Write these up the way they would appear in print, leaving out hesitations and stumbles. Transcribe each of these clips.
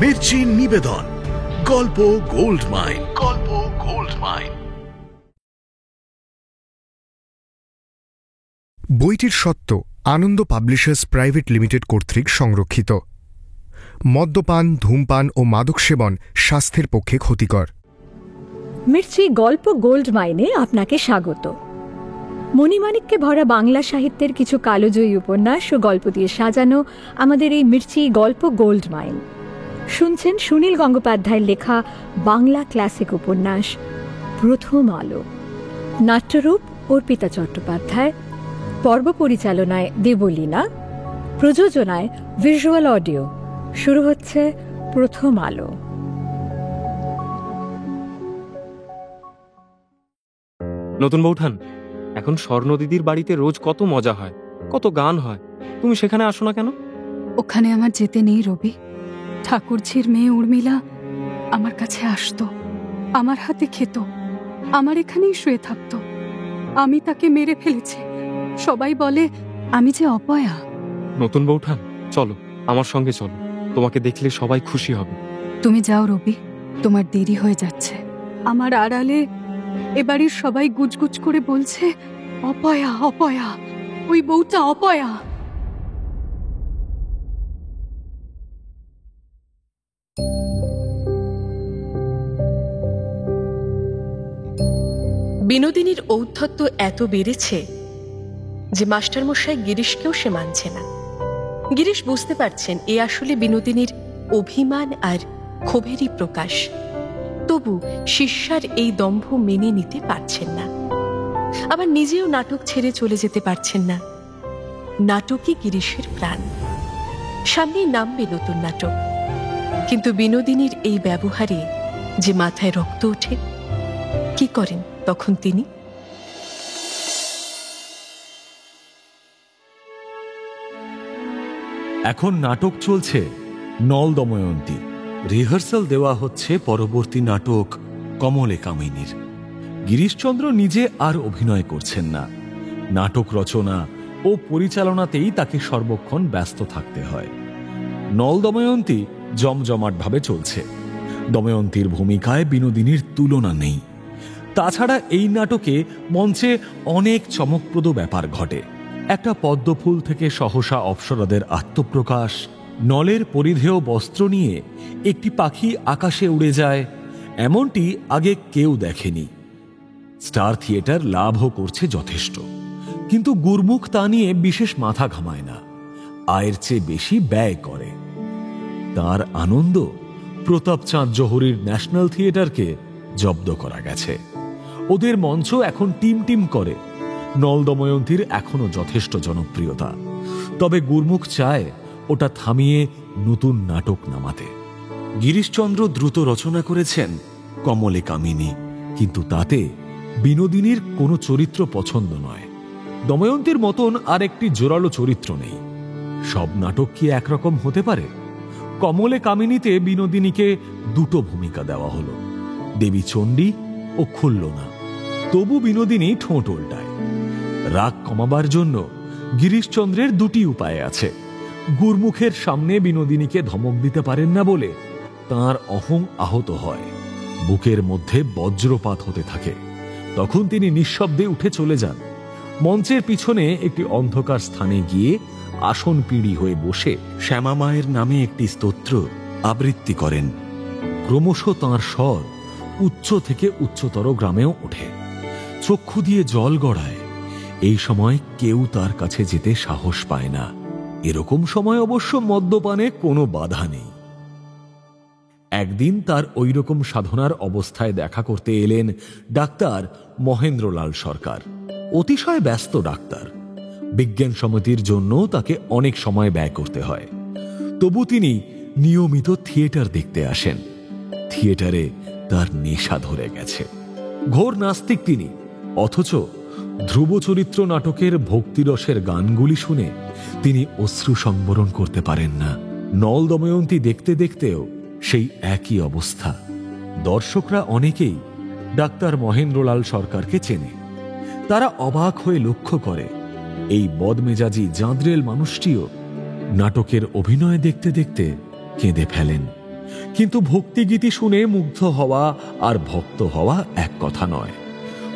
মির্চি নিবেদন, গল্প gold mine. গল্প গোল্ড মাইন। বইটির সত্য আনন্দ পাবলিশার্স প্রাইভেট লিমিটেড কর্তৃক সংরক্ষিত। মদ্যপান, ধূমপান ও মাদক সেবন স্বাস্থ্যের পক্ষে ক্ষতিকর। মির্চি গল্প গোল্ড মাইনে আপনাকে স্বাগত। মণিমাণিক্যে ভরা বাংলা সাহিত্যের কিছু কালোজয়ী উপন্যাস ও গল্প দিয়ে সাজানো আমাদের এই মির্চি গল্প গোল্ড মাইন। শুনছেন সুনীল গঙ্গোপাধ্যায়ের লেখা বাংলা ক্লাসিক উপন্যাস প্রথম আলো। নাট্যরূপ অর্পিতা চট্টোপাধ্যায়, পর্ব পরিচালনায় দেবলীনা, প্রযোজনায় ভিজুয়াল অডিও। শুরু হচ্ছে প্রথম আলো। নতুন বৌঠান, এখন স্বর্ণদিদির বাড়িতে রোজ কত মজা হয়, কত গান হয়। তুমি সেখানে আসো না কেন? ওখানে আমার যেতে নেই রবি। ঠাকুরঝির মেয়ে উর্মিলা আমার কাছে আসতো, আমার হাতে খেত, আমার এখানেই শুয়ে থাকতো। আমি তাকে মেরে ফেলেছি। সবাই বলে আমি যে অপয়া। নতুন বৌঠান, চলো আমার সঙ্গে চলো, তোমাকে দেখলে সবাই খুশি হবে। তুমি যাও রবি, তোমার দেরি হয়ে যাচ্ছে। আমার আড়ালে এবাড়ির সবাই গুজগুজ করে বলছে অপয়া অপয়া, ওই বউটা অপয়া। বিনোদিনীর ঔদ্ধত্য এত বেড়েছে যে মাস্টারমশাই গিরিশকেও সে মানছে না। গিরিশ বুঝতে পারছেন এ আসলে বিনোদিনীর অভিমান আর ক্ষোভেরই প্রকাশ, তবু শিষ্যার এই দম্ভ মেনে নিতে পারছেন না। আবার নিজেও নাটক ছেড়ে চলে যেতে পারছেন না। নাটকই গিরিশের প্রাণ। সামনেই নামবে নতুন নাটক, কিন্তু বিনোদিনীর এই ব্যবহারে যে মাথায় রক্ত ওঠে। কি করেন তখন তিনি? এখন নাটক চলছে নল দময়ন্তী। রিহার্সাল দেওয়া হচ্ছে পরবর্তী নাটক কমলে কামিনীর। গিরিশচন্দ্র নিজে আর অভিনয় করছেন না। নাটক রচনা ও পরিচালনাতেই তাকে সর্বক্ষণ ব্যস্ত থাকতে হয়। নল দময়ন্তী জমজমাটভাবে চলছে। দময়ন্তীর ভূমিকায় বিনোদিনীর তুলনা নেই। তাছাড়া এই নাটকে মঞ্চে অনেক চমকপ্রদ ব্যাপার ঘটে। একটা পদ্মফুল থেকে সহসা অপ্সরাদের আত্মপ্রকাশ, নলের পরিধেয় বস্ত্র নিয়ে একটি পাখি আকাশে উড়ে যায়, এমনটি আগে কেউ দেখেনি। স্টার থিয়েটার লাভও করছে যথেষ্ট, কিন্তু গুরমুখ তা নিয়ে বিশেষ মাথা ঘামায় না, আয়ের চেয়ে বেশি ব্যয় করে। তার আনন্দ প্রতাপচাঁদ জহুরির ন্যাশনাল থিয়েটারকে জব্দ করা গেছে। ওদের মঞ্চ এখন টিম টিম করে। নল দময়ন্তীর এখনো যথেষ্ট জনপ্রিয়তা, তবে গুরমুখ চায় ওটা থামিয়ে নতুন নাটক নামাতে। গিরিশচন্দ্র দ্রুত রচনা করেছেন কমলে কামিনী, কিন্তু তাতে বিনোদিনীর কোনো চরিত্র পছন্দ নয়। দময়ন্তীর মতন আর একটি জোরালো চরিত্র নেই। সব নাটক কি একরকম হতে পারে? কমলে কামিনীতে বিনোদিনীকে দুটো ভূমিকা দেওয়া হলো, দেবী চণ্ডী ও খুল্লনা। তবু বিনোদিনী ঠোঁট উল্টায়। রাগ কমাবার জন্য গিরিশচন্দ্রের দুটি উপায় আছে। গুরমুখের সামনে বিনোদিনীকে ধমক দিতে পারেন না বলে তাঁর অহং আহত হয়, বুকের মধ্যে বজ্রপাত হতে থাকে। তখন তিনি নিঃশব্দে উঠে চলে যান। মঞ্চের পিছনে একটি অন্ধকার স্থানে গিয়ে আসন পিঁড়ি হয়ে বসে শ্যামা মায়ের নামে একটি স্তোত্র আবৃত্তি করেন। ক্রমশ তাঁর স্বর উচ্চ থেকে উচ্চতর গ্রামেও ওঠে, চক্ষু দিয়ে জল গড়ায়। এই সময় কেউ তার কাছে যেতে সাহস পায় না। এরকম সময় অবশ্য মদ্যপানে কোনো বাধা নেই। একদিন তার ওইরকম সাধনার অবস্থায় দেখা করতে এলেন ডাক্তার মহেন্দ্রলাল সরকার। অতিশয় ব্যস্ত ডাক্তার। বিজ্ঞান সমিতির জন্য তাকে অনেক সময় ব্যয় করতে হয়। তবু তিনি নিয়মিত থিয়েটার দেখতে আসেন। থিয়েটারে তার নেশা ধরে গেছে। ঘোর নাস্তিক তিনি, অথচ ধ্রুব চরিত্র নাটকের ভক্তিরসের গানগুলি শুনে তিনি অশ্রু সংবরণ করতে পারেন না। নল দময়ন্তী দেখতে দেখতেও সেই একই অবস্থা। দর্শকরা অনেকেই ডাক্তার মহেন্দ্রলাল সরকারকে চেনে। তারা অবাক হয়ে লক্ষ্য করে এই বদমেজাজি জাঁদরেল মানুষটিও নাটকের অভিনয় দেখতে দেখতে কেঁদে ফেলেন কিন্তু ভক্তিগীতি শুনে মুগ্ধ হওয়া আর ভক্ত হওয়া এক কথা নয়।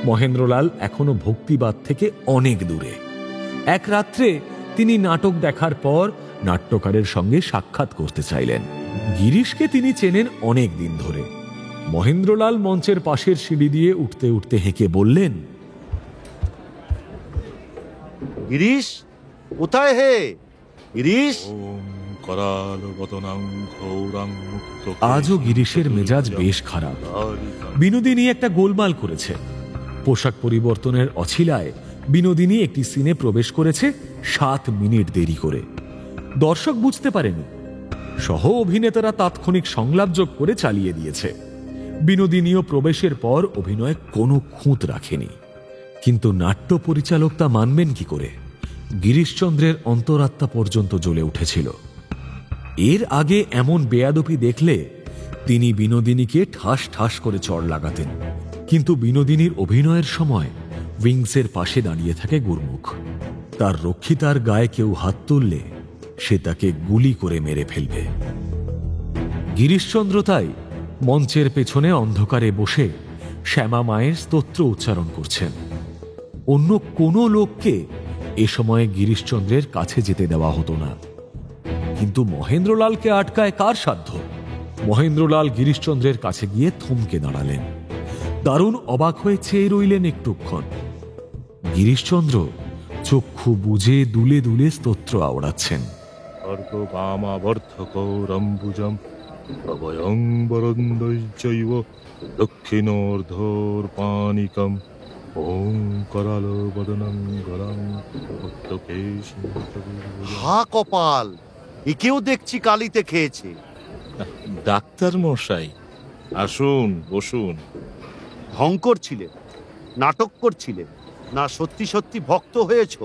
মহেন্দ্রলাল এখনো ভক্তিবাদ থেকে অনেক দূরে। এক রাত্রে তিনি নাটক দেখার পর নাট্যকারের সঙ্গে সাক্ষাৎ করতে চাইলেন। গিরিশকে তিনি চেনেন অনেক দিন ধরে। মহেন্দ্রলাল মঞ্চের পাশের সিঁড়ি দিয়ে উঠতে উঠতে হেঁকে বললেন, গিরিশ, কোথায় হে গিরিশ? আজও গিরিশের মেজাজ বেশ খারাপ। বিনোদিনী একটা গোলমাল করেছে। পোশাক পরিবর্তনের অছিলায় বিনোদিনী একটি সিনে প্রবেশ করেছে 7 মিনিট দেরি করে। দর্শক বুঝতে পারেনি। সহ অভিনেতারা তাৎক্ষণিক সংলাপ যোগ করে চালিয়ে দিয়েছে। বিনোদিনীও প্রবেশের পর অভিনয়ে কোনো খুঁত রাখেনি। কিন্তু নাট্য পরিচালক তা মানবেন কি করে? গিরিশচন্দ্রের অন্তরাত্মা পর্যন্ত জ্বলে উঠেছিল। এর আগে এমন বেয়াদপি দেখলে তিনি বিনোদিনীকে ঠাস ঠাস করে চড় লাগাতেন। কিন্তু বিনোদিনীর অভিনয়ের সময় উইংসের পাশে দাঁড়িয়ে থাকে গুরমুখ। তার রক্ষিতার গায়ে কেউ হাত তুললে সে তাকে গুলি করে মেরে ফেলবে। গিরিশচন্দ্র তাই মঞ্চের পেছনে অন্ধকারে বসে শ্যামা মায়ের স্তোত্র উচ্চারণ করছেন। অন্য কোনো লোককে এ সময়ে গিরিশচন্দ্রের কাছে যেতে দেওয়া হতো না। কিন্তু মহেন্দ্রলালকে আটকায় কার সাধ্য? মহেন্দ্রলাল গিরিশচন্দ্রের কাছে গিয়ে থমকে দাঁড়ালেন। দারুণ অবাক হয়ে চেয়ে রইলেন একটুক্ষণ। গিরিশচন্দ্র চক্ষু বুজে দুলে দুলে স্তোত্র আওড়াচ্ছেন। দক্ষিণোর্ধোর্পানিকম ওম করালো বদনং গরং। হা কপাল, একেও দেখছি কালিতে খেয়েছে। ডাক্তার মশাই, আসুন, বসুন। ঢং করছিলে, নাটক করছিলে, না সত্যি সত্যি ভক্ত হয়েছ?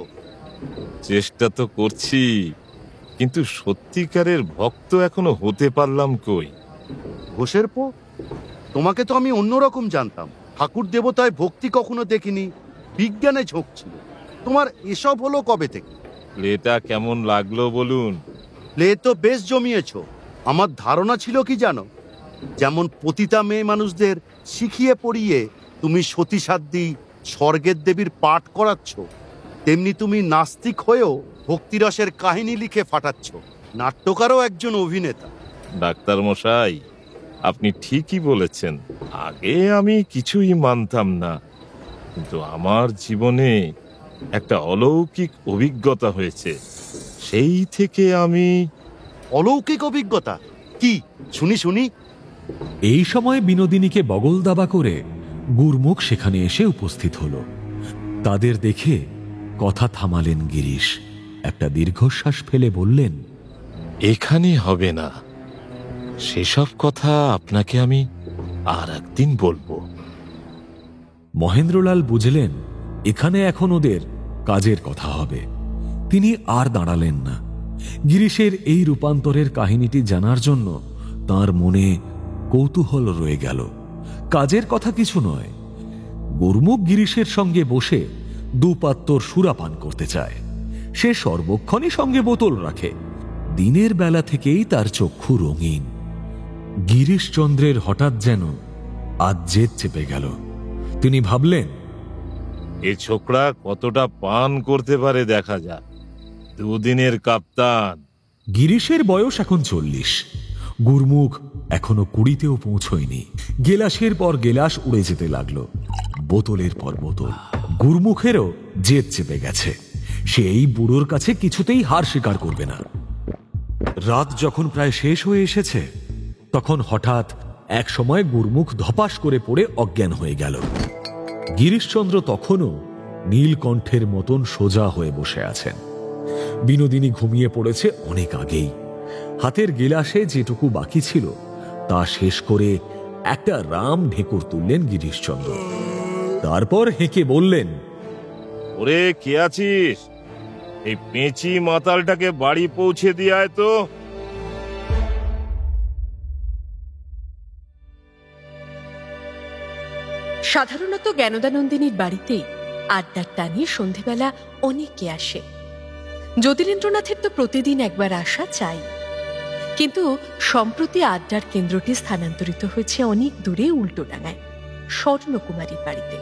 চেষ্টা তো করছি, কিন্তু সত্যিকারের ভক্ত এখনো হতে পারলাম কই। ঘোষের পো, তোমাকে তো আমি অন্যরকম জানতাম। ঠাকুর দেবতায় ভক্তি কখনো দেখিনি, বিজ্ঞানে ঝোঁক ছিল। তোমার এসব হলো কবে থেকে? প্লেটা কেমন লাগলো বলুন? প্লে তো বেশ জমিয়েছ। আমার ধারণা ছিল কি জানো, যেমন পতিতা মেয়ে মানুষদের শিখিয়ে পড়িয়ে তুমি সতীসাধ্যী স্বর্গের দেবীর পাঠ করাচ্ছ, তেমনি তুমি নাস্তিক হয়েও ভক্তিরসের কাহিনী লিখে ফাটাচ্ছ। নাট্যকারও একজন অভিনেতা। ডাক্তার মশাই, আপনি ঠিকই বলেছেন। আগে আমি কিছুই মানতাম না, কিন্তু আমার জীবনে একটা অলৌকিক অভিজ্ঞতা হয়েছে। সেই থেকে আমি... অলৌকিক অভিজ্ঞতা কি? শুনি শুনি। এই সময় বিনোদিনীকে বগল দাবা করে গুরমুখ সেখানে এসে উপস্থিত হল। তাদের দেখে কথা থামালেন গিরিশ। একটা দীর্ঘশ্বাস ফেলে বললেন, এখানে হবে না, সেসব কথা আপনাকে আমি আর একদিন বলবো। মহেন্দ্রলাল বুঝলেন এখানে এখন ওদের কাজের কথা হবে। তিনি আর দাঁড়ালেন না। গিরিশের এই রূপান্তরের কাহিনীটি জানার জন্য তার মনে কৌতূহল রয়ে গেল। কাজের কথা কিছু নয়, গুরমুখ গিরিশের সঙ্গে বসে দুপাত্তর সুরাপান করতে চায়। সে সর্বক্ষণই সঙ্গে বোতল রাখে। দিনের বেলা থেকেই তার চক্ষু রঙিন। গিরিশচন্দ্রের হঠাৎ যেন আজ জেদ চেপে গেল। তিনি ভাবলেন, এ ছোকরা কতটা পান করতে পারে দেখা যাক। দুদিনের কাপ্তান। গিরিশের বয়স এখন 40। গুরমুখ এখনো 20তেও পৌঁছয়নি। গেলাসের পর গেলাস উড়ে যেতে লাগলো, বোতলের পর বোতল। গুরমুখেরও জেদ চেপে গেছে। সে এই বুড়োর কাছে কিছুতেই হার স্বীকার করবে না। রাত যখন প্রায় শেষ হয়ে এসেছে, তখন হঠাৎ এক সময় গুরমুখ ধপাস করে পড়ে অজ্ঞান হয়ে গেল। গিরিশচন্দ্র তখনও নীলকণ্ঠের মতন সোজা হয়ে বসে আছেন। বিনোদিনী ঘুমিয়ে পড়েছে অনেক আগেই। হাতের গিলাসে যেটুকু বাকি ছিল তা শেষ করে একটা রাম ঢেকুর তুললেন গিরিশচন্দ্র। তারপর হেঁকে বললেন, ওরে কে আছিস? এই পেঁচি মাতালটাকে বাড়ি পৌঁছে দিয়ে আয় তো। সাধারণত জ্ঞানদানন্দিনীর বাড়িতেই আড্ডার টানে সন্ধেবেলা অনেকে আসে। জ্যোতিরেন্দ্রনাথের তো প্রতিদিন একবার আসা চাই। কিন্তু সম্প্রতি আড্ডার কেন্দ্রটি স্থানান্তরিত হয়েছে অনেক দূরে উল্টোডাঙায়, স্বর্ণকুমারীর বাড়িতে।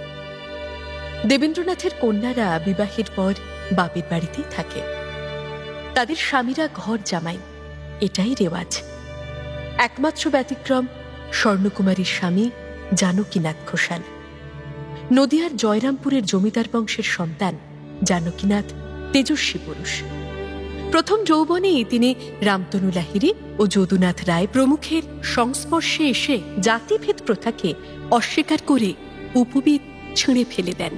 দেবেন্দ্রনাথের কন্যারা বিবাহের পর বাপের বাড়িতেই থাকে। তাদের স্বামীরা ঘর জামাই, এটাই রেওয়াজ। একমাত্র ব্যতিক্রম স্বর্ণকুমারীর স্বামী জানকীনাথ ঘোষাল। নদিয়ার জয়রামপুরের জমিদার বংশের সন্তান জানকীনাথ তেজস্বী পুরুষ। প্রথম যৌবনেই তিনি রামতনু লাহিড়ী ও যদুনাথ রায় প্রমুখের সংস্পর্শে এসে জাতিভেদ প্রথাকে অস্বীকার করে উপবিদ ছিঁড়ে ফেলে দেন।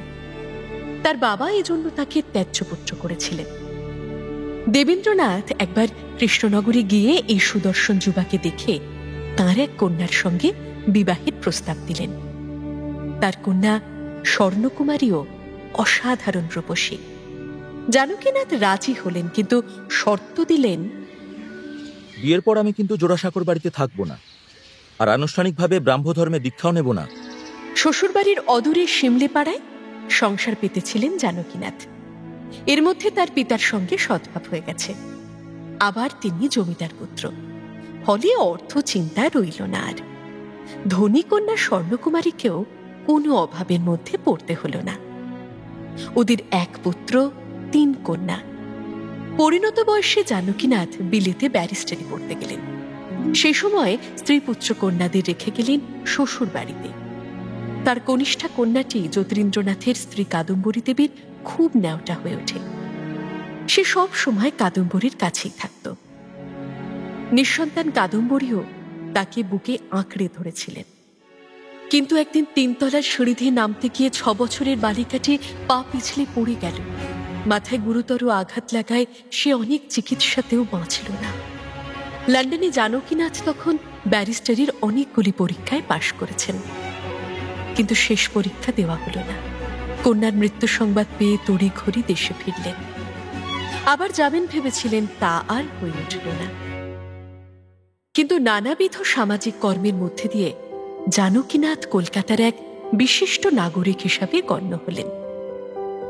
তার বাবা এজন্য তাকে ত্যায্যপুত্র করেছিলেন। দেবেন্দ্রনাথ একবার কৃষ্ণনগরে গিয়ে এই সুদর্শন যুবাকে দেখে তাঁর এক কন্যার সঙ্গে বিবাহের প্রস্তাব দিলেন। তার কন্যা স্বর্ণকুমারীও অসাধারণ রূপসী। জানকীনাথ রাজি হলেন, কিন্তু শর্ত দিলেন, বিয়ের পর আমি কিন্তু জোড়াসাঁকোর বাড়িতে থাকবো না, আর আনুষ্ঠানিকভাবে ব্রাহ্মধর্মে দীক্ষাও নেব না। শ্বশুরবাড়ির অদূরে শিমলেপাড়ায় সংসার পেতেছিলেন জানকীনাথ। এর মধ্যে তার পিতার সঙ্গে সদ্ভাব হয়ে গেছে। আবার তিনি জমিদার পুত্র, ফলে অর্থ চিন্তা রইল না আর। ধনী কন্যা স্বর্ণকুমারীকেও কোনো অভাবের মধ্যে পড়তে হল না। ওদের এক পুত্র, 3 কন্যা। পরিণত বয়সে জানকীনাথ বিলেতে ব্যারিস্টারি পড়তে গেলেন। সে সময় স্ত্রী পুত্র কন্যাদের রেখে গেলেন শ্বশুর বাড়িতে। তার কনিষ্ঠা কন্যাটি যতীন্দ্রনাথের স্ত্রী কাদম্বরী দেবীর খুব ন্যাওটা হয়ে ওঠে। সে সব সময় কাদম্বরীর কাছেই থাকত। নিঃসন্তান কাদম্বরীও তাকে বুকে আঁকড়ে ধরেছিলেন। কিন্তু একদিন 3 তলার সিঁড়ি দিয়ে নামতে গিয়ে 6 বছরের বালিকাটি পা পিছলে পড়ে গেল। মাথায় গুরুতর আঘাত লাগায় সে অনেক চিকিৎসাতেও বাঁচল না। লন্ডনে জানকীনাথ তখন ব্যারিস্টারির অনেকগুলি পরীক্ষায় পাশ করেছেন, কিন্তু শেষ পরীক্ষা দেওয়া হল না। কন্যার মৃত্যু সংবাদ পেয়ে তড়িঘড়ি দেশে ফিরলেন। আবার যাবেন ভেবেছিলেন, তা আর হয়ে উঠল না। কিন্তু নানাবিধ সামাজিক কর্মের মধ্যে দিয়ে জানকীনাথ কলকাতার এক বিশিষ্ট নাগরিক হিসাবে গণ্য হলেন।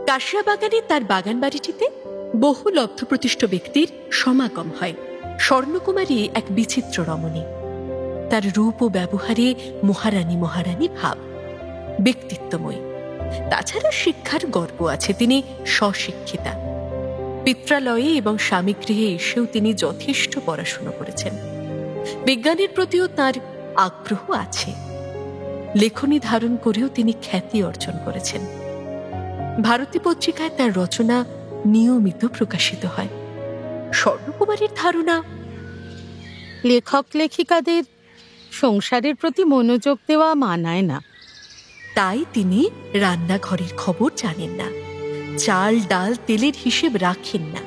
কাশিয়াবাগানে তার বাগান বাড়িটিতে বহু লব্ধপ্রতিষ্ঠ ব্যক্তির সমাগম হয়। স্বর্ণকুমারী এক বিচিত্র রমণী। তার রূপ ও ব্যবহারে মহারানী মহারানী ভাব, ব্যক্তিত্বময়ী। তাছাড়া শিক্ষার গর্ব আছে, তিনি স্বশিক্ষিতা। পিত্রালয়ে এবং স্বামীগৃহে এসেও তিনি যথেষ্ট পড়াশোনা করেছেন। বিজ্ঞানের প্রতিও তার আগ্রহ আছে। লেখনী ধারণ করেও তিনি খ্যাতি অর্জন করেছেন। ভারতী পত্রিকায় তার রচনা নিয়মিত প্রকাশিত হয়। স্বর্ণকুমারীর ধারণা, লেখক লেখিকাদের সংসারের প্রতি মনোযোগ দেওয়া মানায় না। তাই তিনি রান্নাঘরের খবর জানেন না, চাল ডাল তেলের হিসেব রাখেন না।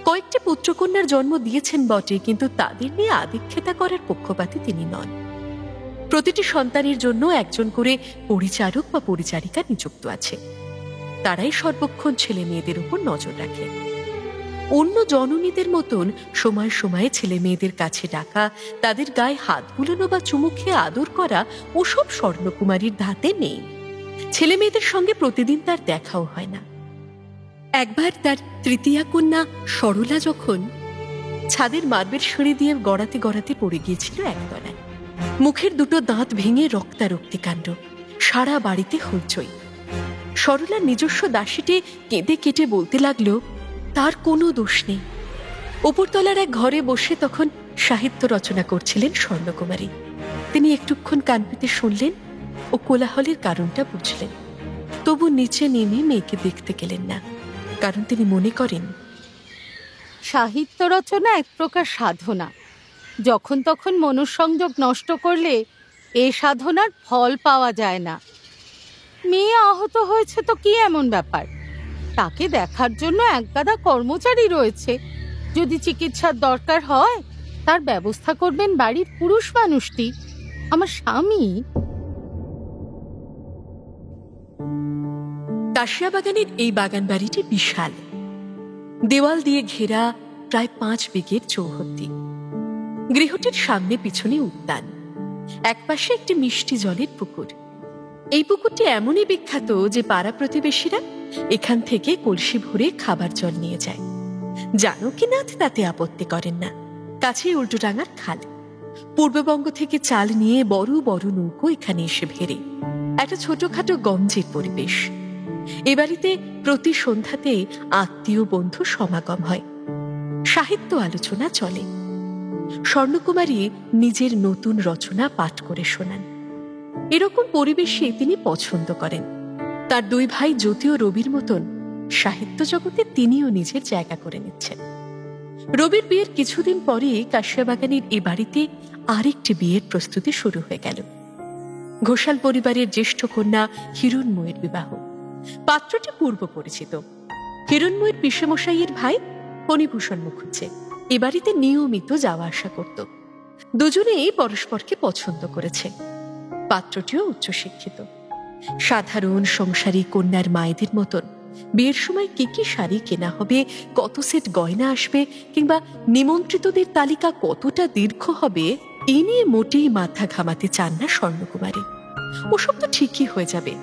কয়েকটি পুত্রকন্যার জন্ম দিয়েছেন বটে, কিন্তু তাদের নিয়ে আদিক্ষেতা করার পক্ষপাতী তিনি নন। প্রতিটি সন্তানের জন্য একজন করে পরিচারক বা পরিচারিকা নিযুক্ত আছে। তারাই সর্বক্ষণ ছেলে মেয়েদের উপর নজর রাখে। অন্য জননীদের মতন সময় সময়ে ছেলে মেয়েদের কাছে ডাকা, তাদের গায়ে হাত বুলানো বা চুমু খেয়ে আদর করা ওসব স্বর্ণকুমারীর ধাতে নেই। ছেলে মেয়েদের সঙ্গে প্রতিদিন তার দেখাও হয় না। একবার তার তৃতীয়া কন্যা সরলা যখন ছাদের মার্বেল সিঁড়ি দিয়ে গড়াতে গড়াতে পড়ে গিয়েছিল একতলায়, মুখের 2 দাঁত ভেঙে রক্তারক্তি কাণ্ড, সারা বাড়িতে হইচই। সরলার নিজস্ব দাসীটি কেঁদে কেটে বলতে লাগলো, তার কোনো দোষ নেই। উপরতলার এক ঘরে বসে তখন সাহিত্য রচনা করছিলেন স্বর্ণকুমারী। তিনি একটুক্ষণ কান পেতে শুনলেন ও কোলাহলের কারণটা বুঝলেন। তবু নিচে নেমে মেয়েকে দেখতে গেলেন না, কারণ তিনি মনে করেন সাহিত্য রচনা এক প্রকার সাধনা। যখন তখন মনঃসংযোগ নষ্ট করলে এ সাধনার ফল পাওয়া যায় না। মেয়ে আহত হয়েছে তো কি এমন ব্যাপার? তাকে দেখার জন্য একগাদা কর্মচারী রয়েছে। যদি চিকিৎসার দরকার হয় তার ব্যবস্থা করবেন বাড়ির পুরুষ মানুষটি, আমার স্বামী। কাশিয়াবাগানের এই বাগান বাড়িটি বিশাল, দেওয়াল দিয়ে ঘেরা, প্রায় 5 বিঘের চৌহদ্দি। গৃহটির সামনে পিছনে উদ্যান, একপাশে একটি মিষ্টি জলের পুকুর। এই পুকুরটি এমনই বিখ্যাত যে পাড়া প্রতিবেশীরা এখান থেকে কলসি ভরে খাবার জল নিয়ে যায়। জানকীনাথ তাতে আপত্তি করেন না। কাছেই উল্টোডাঙার খাল। পূর্ববঙ্গ থেকে চাল নিয়ে বড় বড় নৌকো এখানে এসে ভেড়ে। একটা ছোটখাটো গঞ্জের পরিবেশ। এ বাড়িতে প্রতি সন্ধ্যাতে আত্মীয় বন্ধু সমাগম হয়, সাহিত্য আলোচনা চলে। স্বর্ণকুমারী নিজের নতুন রচনা পাঠ করে শোনান। এরকম পরিবেশে তিনি পছন্দ করেন। তার দুই ভাই জ্যোতি ও রবির মতন সাহিত্য জগতে তিনিও নিজের জায়গা করে নিচ্ছেন। রবির বিয়ের কিছুদিন পরে কাশিয়াবাগানের এ বাড়িতে আরেকটি বিয়ের প্রস্তুতি শুরু হয়ে গেল। ঘোষাল পরিবারের জ্যেষ্ঠ কন্যা হিরণময়ীর বিবাহ। পাত্রটি পূর্ব পরিচিত। হিরণময়ীর পিসেমশাইয়ের ভাই ফণীভূষণ মুখুজ্জে এ বাড়িতে নিয়মিত যাওয়া আসা করত। দুজনেই পরস্পরকে পছন্দ করেছে। পাত্রটিও উচ্চশিক্ষিত। সাধারণ সংসারী কন্যার মায়েদের মতন বিয়ের সময় কি কি শাড়ি কেনা হবে, কত সেট গয়না আসবে, কিংবা নিমন্ত্রিতদের তালিকা কতটা দীর্ঘ হবে, এ নিয়ে মোটেই মাথা ঘামাতে চান না স্বর্ণকুমারী। ওসব তো ঠিকই হয়ে যাবে।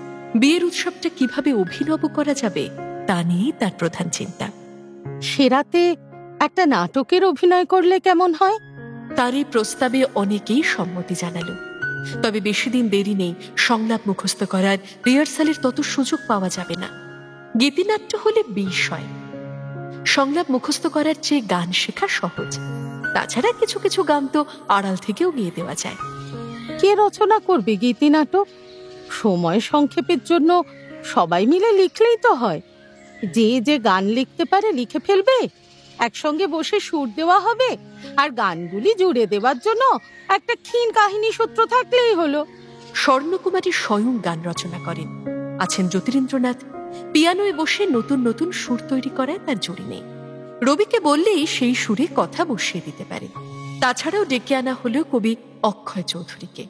বিয়ের উৎসবটা কিভাবে অভিনব করা যাবে তা নিয়েই তার প্রধান চিন্তা। সে রাতে একটা নাটকের অভিনয় করলে কেমন হয়? তার এই প্রস্তাবে অনেকেই সম্মতি জানালো। তবে বেশি দিন দেরি নেই। সংলাপ মুখস্থ করার, রিহার্সালের তত সুযোগ পাওয়া যাবে না। গীতিনাট্য হলে বেশ হয়। সংলাপ মুখস্থ করার চেয়ে গান শেখা সহজ। তাছাড়া কিছু কিছু গান তো আড়াল থেকেও গিয়ে দেওয়া যায়। কে রচনা করবে গীতিনাটক? সময় সংক্ষেপের জন্য সবাই মিলে লিখলেই তো হয়। যে যে গান লিখতে পারে লিখে ফেলবে, একসঙ্গে বসে সুর দেওয়া হবে, আর গানগুলি জুড়ে দেওয়ার জন্য একটা ক্ষীণ কাহিনী সূত্র থাকলেই হলো। স্বর্ণকুমারী স্বয়ং গান রচনা করেন। আছেন জ্যোতিরিন্দ্রনাথ। পিয়ানোয় বসে নতুন নতুন সুর তৈরি করায় তার জুড়ি নেই। রবিকে বললেই সেই সুরে কথা বসিয়ে দিতে পারে। তাছাড়াও ডেকে আনা হলো কবি অক্ষয় চৌধুরীকে।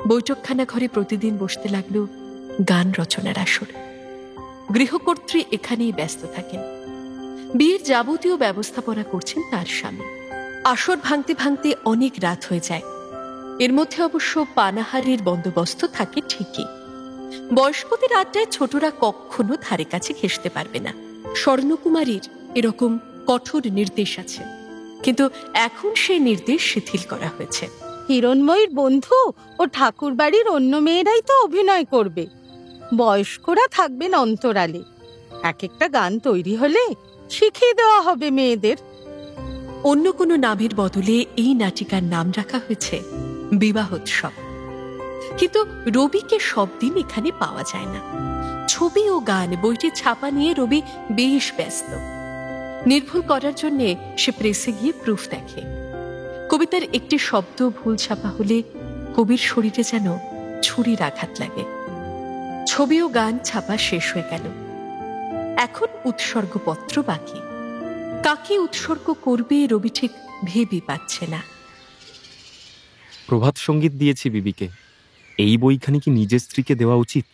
বৈঠকখানা ঘরে প্রতিদিন বসতে লাগলো গান রচনার আসর। গৃহকর্ত্রী এখানেই ব্যস্ত থাকেন। বিয়ের যাবতীয় ব্যবস্থাপনা করছেন তার স্বামী। আসর ভাঙতে ভাঙতে অনেক রাত হয়ে যায়। এর মধ্যে অবশ্য পানাহারের বন্দোবস্ত থাকে ঠিকই। বয়স্কদের আড্ডায় ছোটরা কখনো ধারে কাছে ঘেঁষতে পারবে না। স্বর্ণকুমারীর এরকম কঠোর নির্দেশ আছে, কিন্তু এখন সেই নির্দেশ শিথিল করা হয়েছে। হিরণময়ীর বন্ধু ও ঠাকুর বাড়ির অন্য মেয়েরাই তো অভিনয় করবে। বয়স্করা থাকবেন অন্তরালে। এক একটা গান তৈরি হলে শিখিয়ে দেওয়া হবে মেয়েদের। অন্য কোনো নামের বদলে এই নাটিকার নাম রাখা হয়েছে বিবাহোৎসব। কিন্তু রবিকে সব দিন এখানে পাওয়া যায় না। ছবি ও গান বইটি ছাপা নিয়ে রবি বেশ ব্যস্ত। নির্ভুল করার জন্য সে প্রেসে গিয়ে প্রুফ দেখে। কবিতার একটি শব্দ ভুল ছাপা হলে কবির শরীরে যেন ছুরির আঘাত লাগে। ছবি ও গান ছাপা শেষ হয়ে গেল। এখন উৎসর্গপত্র বাকি। কাকে উৎসর্গ করবে রবি ঠিক ভেবে পাচ্ছে না। প্রভাত সঙ্গীত দিয়েছি বিবিকে। এই বইখানি কি নিজের স্ত্রীকে দেওয়া উচিত?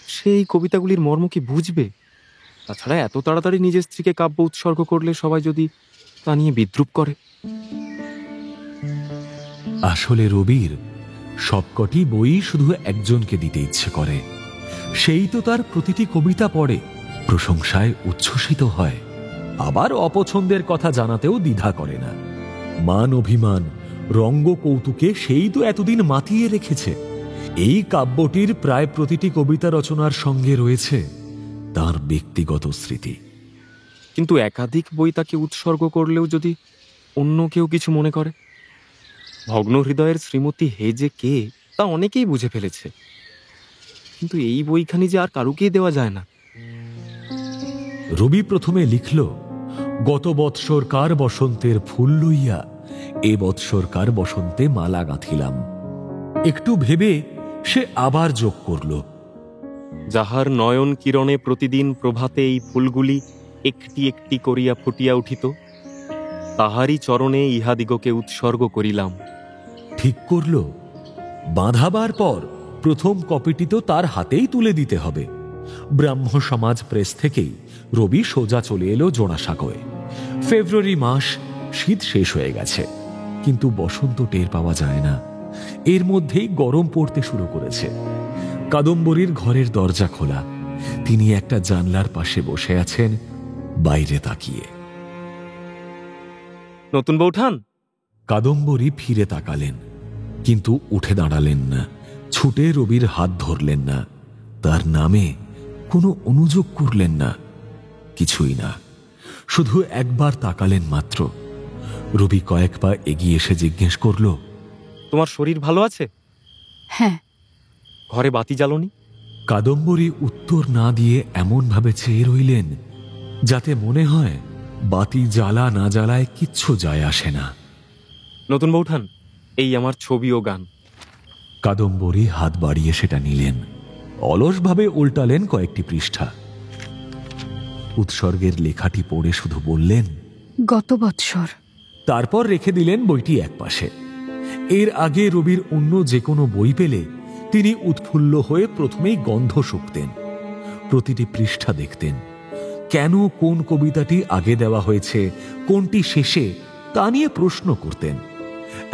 সে এই কবিতাগুলির মর্ম কি বুঝবে? তাছাড়া এত তাড়াতাড়ি নিজের স্ত্রীকে কাব্য উৎসর্গ করলে সবাই যদি তা নিয়ে বিদ্রুপ করে। আসলে রবির সবকটি বই শুধু একজনকে দিতে ইচ্ছে করে। সেই তো তার প্রতিটি কবিতা পড়ে, প্রশংসায় উচ্ছ্বসিত হয়, আবার অপছন্দের কথা জানাতেও দ্বিধা করে না। মান অভিমান, রঙ্গ কৌতুকে সেই তো এতদিন মাতিয়ে রেখেছে। এই কাব্যটির প্রায় প্রতিটি কবিতা রচনার সঙ্গে রয়েছে তার ব্যক্তিগত স্মৃতি। কিন্তু একাধিক বই তাকে উৎসর্গ করলেও যদি অন্য কেউ কিছু মনে করে? ভগ্ন হৃদয়ের শ্রীমতী হে যে কে তা অনেকেই বুঝে ফেলেছে। কিন্তু এই বইখানি যে আর কারুকেই দেওয়া যায় না। রবি প্রথমে লিখল, গত বৎসরকার বসন্তের ফুল লইয়া এ বৎসরকার বসন্তে মালা গাঁথিলাম। একটু ভেবে সে আবার যোগ করল, যাহার নয়ন কিরণে প্রতিদিন প্রভাতে এই ফুলগুলি একটি একটি করিয়া ফুটিয়া উঠিত, তাহারই চরণে ইহাদিগকে উৎসর্গ করিলাম। ঠিক করল, বাঁধাবার পর প্রথম কপিটি তো তার হাতেই তুলে দিতে হবে। ব্রাহ্ম সমাজ প্রেস থেকেই রবি সোজা চলে এলো জোড়াসাঁকোয়। ফেব্রুয়ারি মাস, শীত শেষ হয়ে গেছে, কিন্তু বসন্ত টের পাওয়া যায় না। এর মধ্যেই গরম পড়তে শুরু করেছে। কাদম্বরীর ঘরের দরজা খোলা। তিনি একটা জানলার পাশে বসে আছেন, বাইরে তাকিয়ে। নতুন বৌঠান। কাদম্বরী ফিরে তাকালেন, কিন্তু উঠে দাঁড়ালেন না, ছুটে রবির হাত ধরলেন না, তার নামে কোনো অনুযোগ করলেন না, কিছুই না, শুধু একবার তাকালেন মাত্র। রবি কয়েক পা এগিয়ে এসে জিজ্ঞেস করল, তোমার শরীর ভালো আছে? হ্যাঁ। ঘরে বাতি জ্বালোনি? কাদম্বরী উত্তর না দিয়ে এমনভাবে চেয়ে রইলেন যাতে মনে হয় বাতি জ্বালা না জ্বালায় কিচ্ছু যায় আসে না। নতুন বৌঠান, এই আমার ছবি ও গান। কাদম্বরী হাত বাড়িয়ে সেটা নিলেন, অলসভাবে উল্টালেন কয়েকটি পৃষ্ঠা। উৎসর্গের লেখাটি পড়ে শুধু বললেন, গত বৎসর। তারপর রেখে দিলেন বইটি একপাশে। এর আগে রবির অন্য যে কোনো বই পেলে তিনি উৎফুল্ল হয়ে প্রথমেই গন্ধ শুঁকতেন, প্রতিটি পৃষ্ঠা দেখতেন, কেন কোন কবিতাটি আগে দেওয়া হয়েছে, কোনটি শেষে, তা নিয়ে প্রশ্ন করতেন।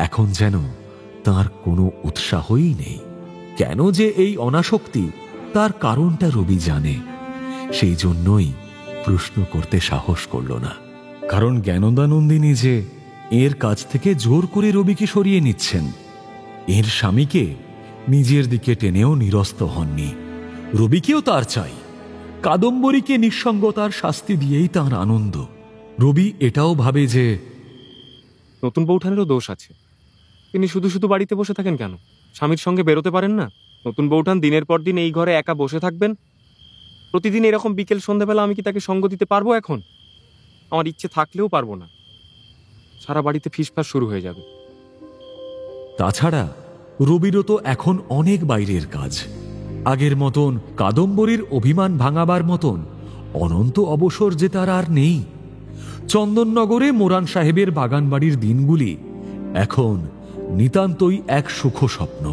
এখন যেন তার কোনো উৎসাহই নেই। কেন যে এই অনাসক্তি, তার কারণটা রবি জানে, সেই জন্যই প্রশ্ন করতে সাহস করল না। কারণ জ্ঞানদানন্দিনী যে এর কাছ থেকে জোর করে রবিকে সরিয়ে নিচ্ছেন, এর স্বামীকে নিজের দিকে টেনেও নিরস্ত হননি। রবিকেও তার চাই, কাদম্বরীকে নিঃসঙ্গতার শাস্তি দিয়েই তার আনন্দ। রবি এটাও ভাবে যে নতুন বৌঠানেরও দোষ আছে। তিনি শুধু শুধু বাড়িতে বসে থাকেন কেন? স্বামীর সঙ্গে বেরোতে পারেন না? নতুন বৌঠান দিনের পর দিন এই ঘরে একা বসে থাকবেন? প্রতিদিন এরকম বিকেল সন্ধ্যাবেলা আমি কি তাকে সঙ্গ দিতে পারবো? এখন আমার ইচ্ছে থাকলেও পারবো না। সারা বাড়িতে ফিসফাস শুরু হয়ে যাবে। তাছাড়া রবিরও তো এখন অনেক বাইরের কাজ। আগের মতন কাদম্বরীর অভিমান ভাঙাবার মতন অনন্ত অবসর যে তার আর নেই। চন্দননগরে মোরান সাহেবের বাগানবাড়ির দিনগুলি এখন নিতান্তই এক সুখ স্বপ্ন।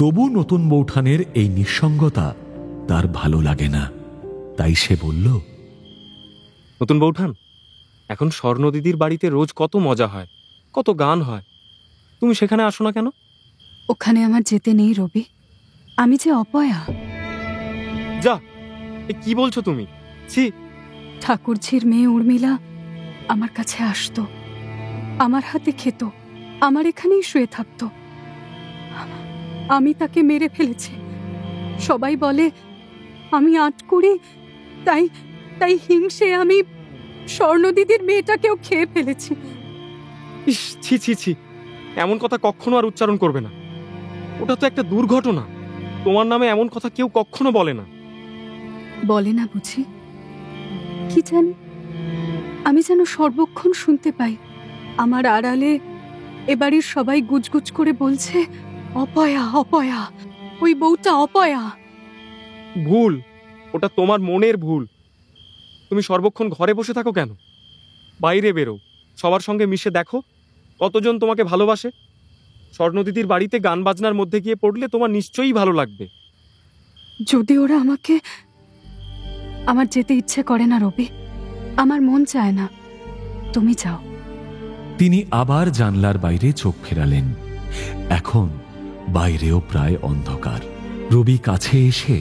তবু নতুন বৌঠানের এই নিঃসঙ্গতা তার ভালো লাগে না। তাই সে বলল, নতুন বৌঠান, এখন স্বর্ণদিদির বাড়িতে রোজ কত মজা হয়, কত গান হয়, তুমি সেখানে আসো না কেন? ওখানে আমার যেতে নেই রবি, আমি যে অপয়া। যা, এ কি বলছো তুমি? ছি! ঠাকুরঝির মেয়ে উর্মিলা আমার কাছে আসতো, আমার হাতে খেত, আমার এখানেই শুয়ে থাকতো। আমি তাকে মেরে ফেলেছি। সবাই বলে আমি আটকুড়ি, তাই তাই হিংসে আমি স্বর্ণদিদির মেয়েটাকেও খেয়ে ফেলেছি। ইস, ছি ছি ছি! এমন কথা কখনো আর উচ্চারণ করবে না। ওটা তো একটা দুর্ঘটনা। তোমার নামে এমন কথা কেউ কখনো বলে না। বলে না বুঝি? কি জানি, আমি যেন সর্বক্ষণ শুনতে পাই। আমার আড়ালে এবাড়ির সবাই গুজগুজ করে বলছে, অপয়া অপয়া, ওই বউটা অপয়া। ভুল, ওটা তোমার মনের ভুল। তুমি সর্বক্ষণ ঘরে বসে থাকো কেন? বাইরে বেরো, সবার সঙ্গে মিশে দেখো কতজন তোমাকে ভালোবাসে। স্বর্ণদিদির বাড়িতে গান বাজনার মধ্যে গিয়ে পড়লে তোমার নিশ্চয়ই ভালো লাগবে। যদি ওরা আমাকে, আমার যেতে ইচ্ছে করে না রবি, আমার মন চায় না, তুমি যাও। তিনি আবার জানলার বাইরে চোখ ফেরালেন। এখন বাইরেও প্রায় অন্ধকার। রবি কাছে এসে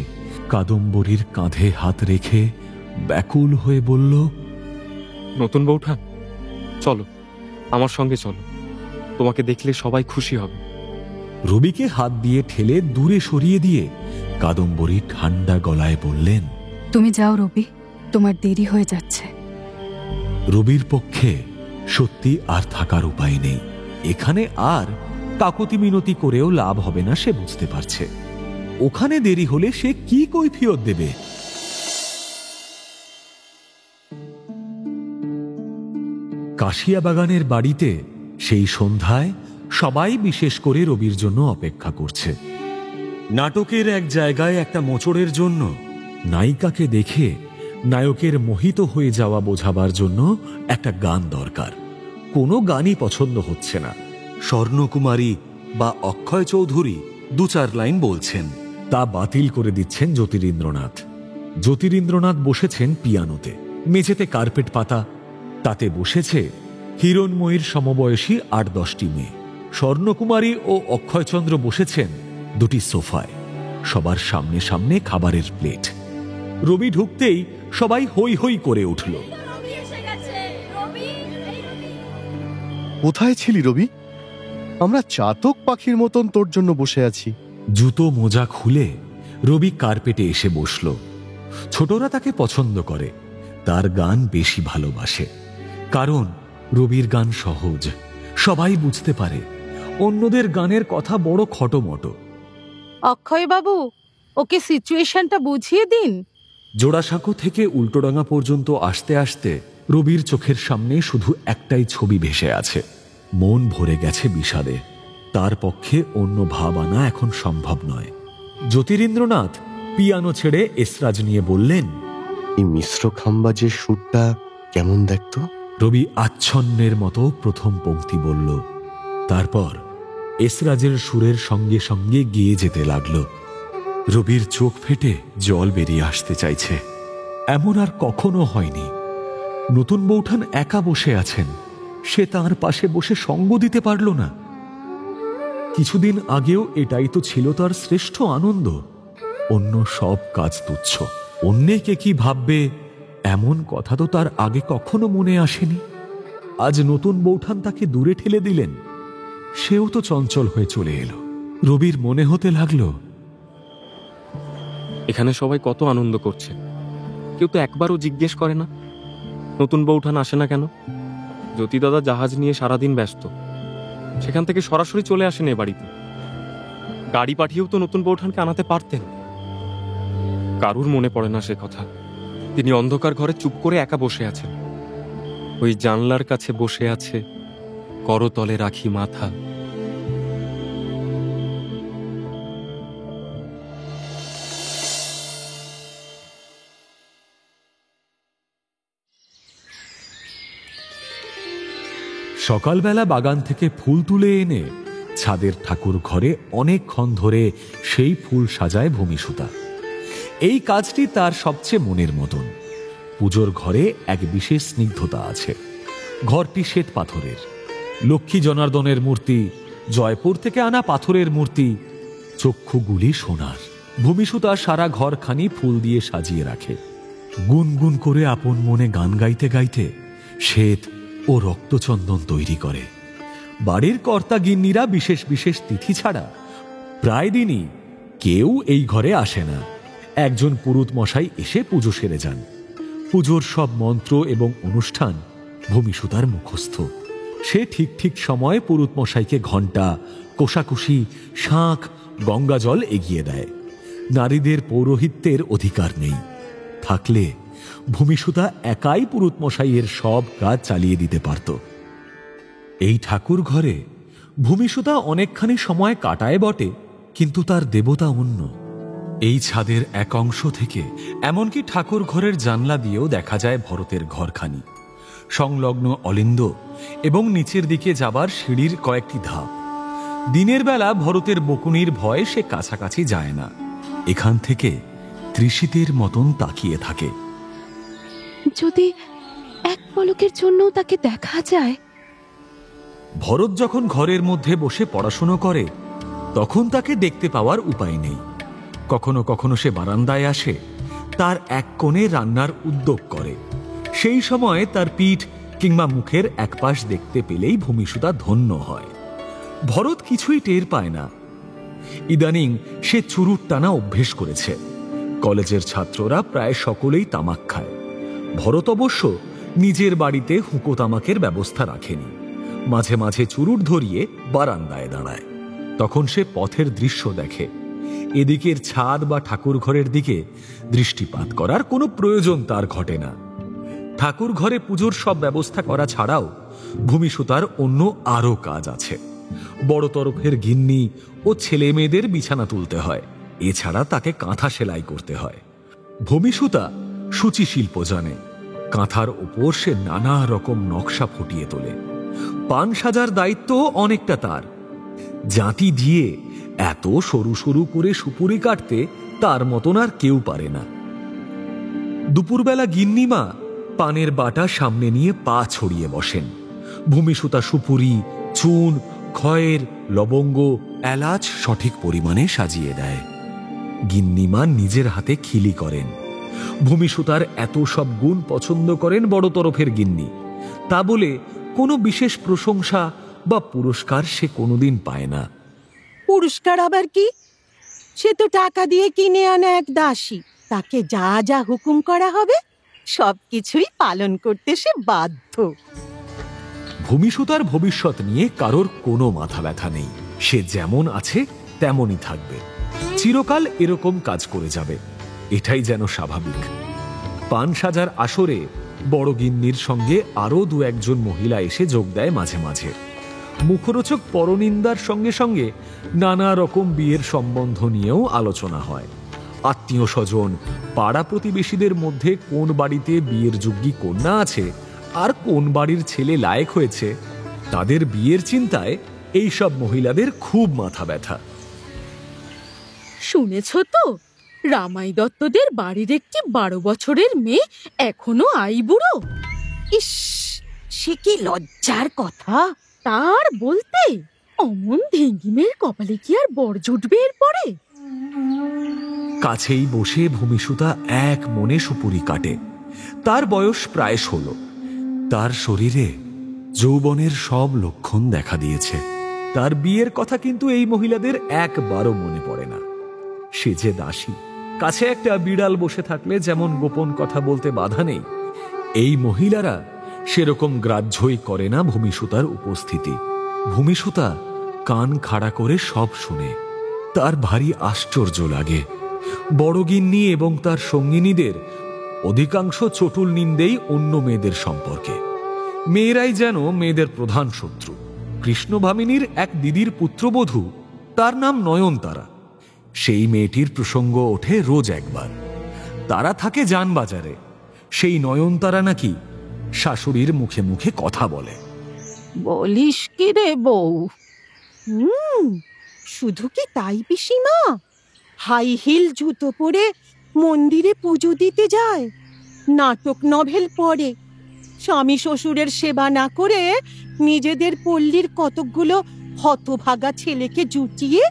কাদম্বরীর কাঁধে হাত রেখে ব্যাকুল হয়ে বলল, নতুন বৌঠান, চলো, আমার সঙ্গে চলো, তোমাকে দেখলে সবাই খুশি হবে। রবিকে হাত দিয়ে ঠেলে দূরে সরিয়ে দিয়ে কাদম্বরী ঠান্ডা গলায় বললেন, তুমি যাও রবি, তোমার দেরি হয়ে যাচ্ছে। রবির পক্ষে সত্যি আর থাকার উপায় নেই। এখানে আর কাকতি মিনতি করেও লাভ হবে না, সে বুঝতে পারছে। ওখানে দেরি হলে সে কি কৈফিয়ত দেবে? কাশিয়াবাগানের বাড়িতে সেই সন্ধ্যায় সবাই বিশেষ করে রবির জন্য অপেক্ষা করছে। নাটকের এক জায়গায় একটা মোচড়ের জন্য নায়িকাকে দেখে নায়কের মোহিত হয়ে যাওয়া বোঝাবার জন্য একটা গান দরকার। কোনো গানই পছন্দ হচ্ছে না। স্বর্ণকুমারী বা অক্ষয় চৌধুরী 2-4 লাইন বলছেন, তা বাতিল করে দিচ্ছেন জ্যোতিরিন্দ্রনাথ। জ্যোতিরিন্দ্রনাথ বসেছেন পিয়ানোতে, মেঝেতে কার্পেট পাতা, তাতে বসেছে হিরণময়ীর সমবয়সী 8-10টি মেয়ে। স্বর্ণকুমারী ও অক্ষয়চন্দ্র বসেছেন 2টি সোফায়, সবার সামনে সামনে খাবারের প্লেট। রবি ঢুকতেই সবাই হৈ হৈ করে উঠল। কোথায় ছিলি রবি? আমরা চাতক পাখির মতন তোর জন্য বসে আছি। জুতো মোজা খুলে রবি কার্পেটে এসে বসল। ছোটরা তাকে পছন্দ করে, তার গান বেশি ভালোবাসে, কারণ রবির গান সহজ, সবাই বুঝতে পারে। অন্যদের গানের কথা বড় খটোমটো। অক্ষয় বাবু, ওকে সিচুয়েশনটা বুঝিয়ে দিন। জোড়াসাঁকো থেকে উল্টোডাঙ্গা পর্যন্ত আসতে আসতে রবির চোখের সামনে শুধু একটাই ছবি ভেসে আছে। মন ভরে গেছে বিষাদে। তার পক্ষে অন্য ভাব আনা এখন সম্ভব নয়। জ্যোতিরিন্দ্রনাথ পিয়ানো ছেড়ে এসরাজ নিয়ে বললেন, এই মিশ্র খাম্বাজের সুরটা কেমন দেখতো? রবি আচ্ছন্নের মতো প্রথম পংক্তি বলল, তারপর এসরাজের সুরের সঙ্গে সঙ্গে গিয়ে যেতে লাগলো। রবির চোখ ফেটে জল বেরিয়ে আসতে চাইছে। এমন আর কখনো হয়নি। নতুন বৌঠান একা বসে আছেন, সে তার পাশে বসে সঙ্গ দিতে পারল না। কিছুদিন আগেও এটাই তো ছিল তার শ্রেষ্ঠ আনন্দ। অন্য সব কাজ তুচ্ছ। অন্যে কে কি ভাববে এমন কথা তো তার আগে কখনো মনে আসেনি। আজ নতুন বৌঠান তাকে দূরে ঠেলে দিলেন। সেও তো চঞ্চল হয়ে চলে এলো। রবির মনে হতে লাগলো, এখানে সবাই কত আনন্দ করছে, কেউ তো একবারও জিজ্ঞেস করে না নতুন বৌঠান আসে না কেন। জ্যোতি দাদা জাহাজ নিয়ে সারাদিন ব্যস্ত, সেখান থেকে সরাসরি চলে আসেন এ বাড়িতে। গাড়ি পাঠিয়েও তো নতুন বৌঠানকে আনাতে পারতেন। কারুর মনে পড়ে না সে কথা। তিনি অন্ধকার ঘরে চুপ করে একা বসে আছেন। ওই জানলার কাছে বসে আছে, করতলে রাখি মাথা। সকালবেলা বাগান থেকে ফুল তুলে এনে ছাদের ঠাকুর ঘরে অনেকক্ষণ ধরে সেই ফুল সাজায় ভূমিসুতা। এই কাজটি তার সবচেয়ে মনের মতন। পুজোর ঘরে এক বিশেষ স্নিগ্ধতা আছে। ঘরটি শ্বেত পাথরের। লক্ষ্মী জনার্দনের মূর্তি, জয়পুর থেকে আনা পাথরের মূর্তি, চক্ষুগুলি সোনার। ভূমিসুতা সারা ঘরখানি ফুল দিয়ে সাজিয়ে রাখে। গুনগুন করে আপন মনে গান গাইতে গাইতে শ্বেত ও রক্তচন্দন তৈরি করে। বাড়ির কর্তা গিন্নিরা বিশেষ বিশেষ তিথি ছাড়া প্রায় দিনই কেউ এই ঘরে আসে না। একজন পুরুত মশাই এসে পুজো সেরে যান। পুজোর সব মন্ত্র এবং অনুষ্ঠান ভূমিসুতার মুখস্থ। সে ঠিক ঠিক সময়ে পুরুত মশাইকে ঘণ্টা, কোষাকুষি, শাঁখ, গঙ্গা জল এগিয়ে দেয়। নারীদের পৌরোহিত্যের অধিকার নেই। থাকলে ভূমিসুতা একাই পুরুত মশাইয়ের সব কাজ চালিয়ে দিতে পারত। এই ঠাকুর ঘরে ভূমিসুতা অনেকখানি সময় কাটায় বটে, কিন্তু তার দেবতা অন্য। এই ছাদের এক অংশ থেকে এমনকি ঠাকুর ঘরের জানলা দিয়েও দেখা যায় ভরতের ঘরখানি, সংলগ্ন অলিন্দ এবং নিচের দিকে যাবার সিঁড়ির কয়েকটি ধাপ। দিনের বেলা ভরতের বকুনির ভয়ে সে কাছাকাছি যায় না। এখান থেকে ত্রিশিতের মতন তাকিয়ে থাকে। যদি এক পলকের জন্য তাকে দেখা যায়। ভরত যখন ঘরের মধ্যে বসে পড়াশুনো করে তখন তাকে দেখতে পাওয়ার উপায় নেই। কখনো কখনো সে বারান্দায় আসে, তার এক কোণে রান্নার উদ্যোগ করে। সেই সময় তার পিঠ কিংবা মুখের একপাশ দেখতে পেলেই ভূমিসুতা ধন্য হয়। ভরত কিছুই টের পায় না। ইদানিং সে চুরুট টানা অভ্যেস করেছে। কলেজের ছাত্ররা প্রায় সকলেই তামাক খায়। ভরত অবশ্য নিজের বাড়িতে হুঁকো তামাকের ব্যবস্থা রাখেনি। মাঝে মাঝে চুরুট ধরিয়ে বারান্দায় দাঁড়ায়। তখন সে পথের দৃশ্য দেখে। এদিকের ছাদ বা ঠাকুর ঘরের দিকে দৃষ্টিপাত করার কোনো প্রয়োজন তার ঘটে না। ঠাকুর ঘরে পুজোর সব ব্যবস্থা করা ছাড়াও ভূমিসুতার অন্য আরও কাজ আছে। বড় তরফের গিন্নি ও ছেলে মেয়েদের বিছানা তুলতে হয়। এছাড়া তাকে কাঁথা সেলাই করতে হয়। ভূমিসুতা সূচি শিল্প জানে। কাঁথার ওপর সে নানা রকম নকশা ফুটিয়ে তোলে। পান সাজার দায়িত্ব অনেকটা তার। জাঁতি দিয়ে এত সরু সরু করে সুপুরি কাটতে তার মতন আর কেউ পারে না। দুপুরবেলা গিন্নিমা পানের বাটা সামনে নিয়ে পা ছড়িয়ে বসেন। ভূমিসুতা সুপুরি, চুন, খয়ের, লবঙ্গ, এলাচ সঠিক পরিমাণে সাজিয়ে দেয়। গিন্নিমা নিজের হাতে খিলি করেন। ভূমিসুতার এত সব গুণ পছন্দ করেন বড় তরফের গিন্নি। তা বলে কোনো বিশেষ প্রশংসা বা পুরস্কার সে কোনোদিন পায় না। পুরস্কার আবার কি? সে তো টাকা দিয়ে কিনে আনা এক দাসী। তাকে যা যা হুকুম করা হবে সবকিছুই পালন করতে সে বাধ্য। ভূমিসুতার ভবিষ্যৎ নিয়ে কারোর কোনো মাথা ব্যথা নেই। সে যেমন আছে তেমনই থাকবে, চিরকাল এরকম কাজ করে যাবে, এটাই যেন স্বাভাবিক। পান সাজার আসরে বড় গিন্নির সঙ্গে আরও দু একজন মহিলা এসে যোগ দেয় মাঝে মাঝে। মুখরোচক পরনিন্দার সঙ্গে সঙ্গে নানা রকম বিয়ের সম্বন্ধ নিয়েও আলোচনা হয়। আত্মীয় স্বজন, পাড়া প্রতিবেশীদের মধ্যে কোন বাড়িতে বিয়ের যোগ্যী কন্যা আছে আর কোন বাড়ির ছেলে লায়েক হয়েছে, তাদের বিয়ের চিন্তায় এইসব মহিলাদের খুব মাথা ব্যথা। শুনেছ তো, রামাই দত্তদের বাড়ির একটি 12 বছরের মেয়ে এখনো আইবুড়ো। ইস, সে কি লজ্জার কথা! তার বলতে অমন ঢেঙ্গি মেয়ের কপালে কি আর বর জুটবে এরপরে? কাছেই বসে ভূমিসুতা এক মনে সুপুরি কাটে। তার বয়স প্রায় 16। তার শরীরে যৌবনের সব লক্ষণ দেখা দিয়েছে। তার বিয়ের কথা কিন্তু এই মহিলাদের একবারও মনে পড়ে না। সে যে দাসী, কাছে একটা বিড়াল বসে থাকলে যেমন গোপন কথা বলতে বাধা নেই, এই মহিলারা সেরকম গ্রাহ্যই করে না ভূমিসুতার উপস্থিতি। ভূমিসুতা কান খাড়া করে সব শুনে। তার ভারী আশ্চর্য লাগে। বড়গিন্নি এবং তার সঙ্গিনীদের অধিকাংশ চটুল নিন্দেই অন্য মেয়েদের সম্পর্কে। মেয়েরাই যেন মেয়েদের প্রধান শত্রু। কৃষ্ণভামিনীর এক দিদির পুত্রবধূ, তার নাম নয়নতারা। সেই মেয়েটির প্রসঙ্গ ওঠে রোজ একবার। তারা থাকে যানবাজারে। সেই নয়নতারা নাকি শাশুড়ির মুখে মুখে কথা বলে। বলিস কি রে বউ? শুধু কি তাই পিসিমা? হাই হিল জুতো পরে মন্দিরে পুজো দিতে যায়, নাটক নভেল পড়ে, স্বামী শ্বশুরের সেবা না করে নিজেদের পল্লীর কতকগুলো হতভাগা ছেলেকে জুটিয়ে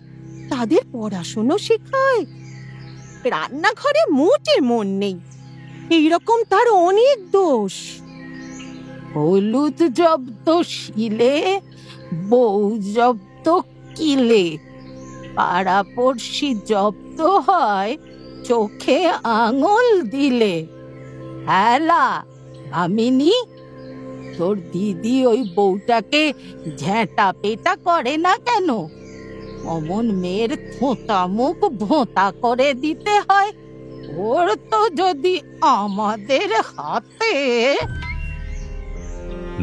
তাদের পড়াশুনো শেখায়। রান্নাঘরে মোটে মন নেই। এইরকম তার অনেক দোষ। হলুদ জব্দ শিলে, বউ জব্দ কিলে, পাড়াপড়শি জব্দ হয় চোখে আঙুল দিলে। হ্যালা ভামিনী, তোর দিদি ওই বউটাকে ঝেঁটা পেটা করে না কেন? অমন মেয়ের থোঁতা মুখ ভোঁতা করে দিতে হয়। ওর তো যদি আমাদের হাতে।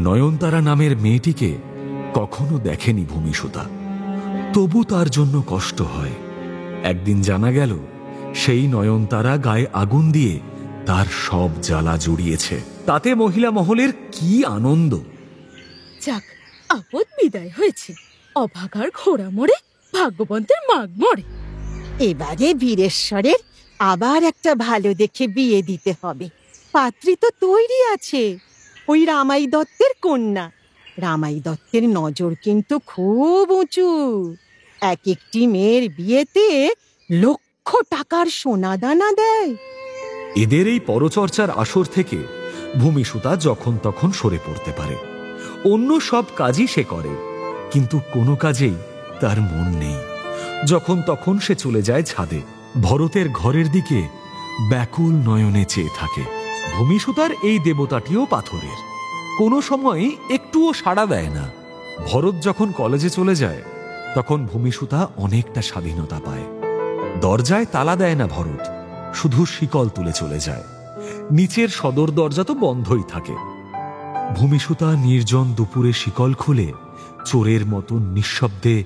নয়নতারা নামের মেয়েটিকে কখনো দেখেনি ভূমিসুতা, তবু তার জন্য কষ্ট হয়। একদিন জানা গেল সেই নয়নতারা গায়ে আগুন দিয়ে তার সব জ্বালা জুড়িয়েছে। তাতে মহিলা মহলের কি আনন্দ! যাক, আপদ বিদায় হয়েছে। অভাগার ঘোড়া মরে, ভাগ্যবন্তের মাগ মরে। এবারে বীরেশ্বরের আবার একটা ভালো দেখে বিয়ে দিতে হবে। পাত্রী তো তৈরি আছে, ওই রামাই দত্তের কন্যা। রামাই দত্তের নজর কিন্তু খুব উঁচু। এক একটি মেয়ের বিয়েতে লক্ষ টাকার সোনা দানা দেয়। এদের এই পরচর্চার আসর থেকে ভূমিসুতা যখন তখন সরে পড়তে পারে। অন্য সব কাজই সে করে, কিন্তু কোনো কাজেই তার মন নেই। যখন তখন সে চলে যায় ছাদে, ভরতের ঘরের দিকে ব্যাকুল নয়নে চেয়ে থাকে। ভূমিসুতার এই দেবতাটিও পাথরের, কোনো সময় একটুও সাড়া দেয় না। ভরত যখন কলেজে চলে যায় তখন ভূমিসুতা অনেকটা স্বাধীনতা পায়। দরজায় তালা দেয় না ভরত, শুধু শিকল তুলে চলে যায়। নিচের সদর দরজা তো বন্ধই থাকে। ভূমিসুতা নির্জন দুপুরে শিকল খুলে চোরের মতন নিঃশব্দে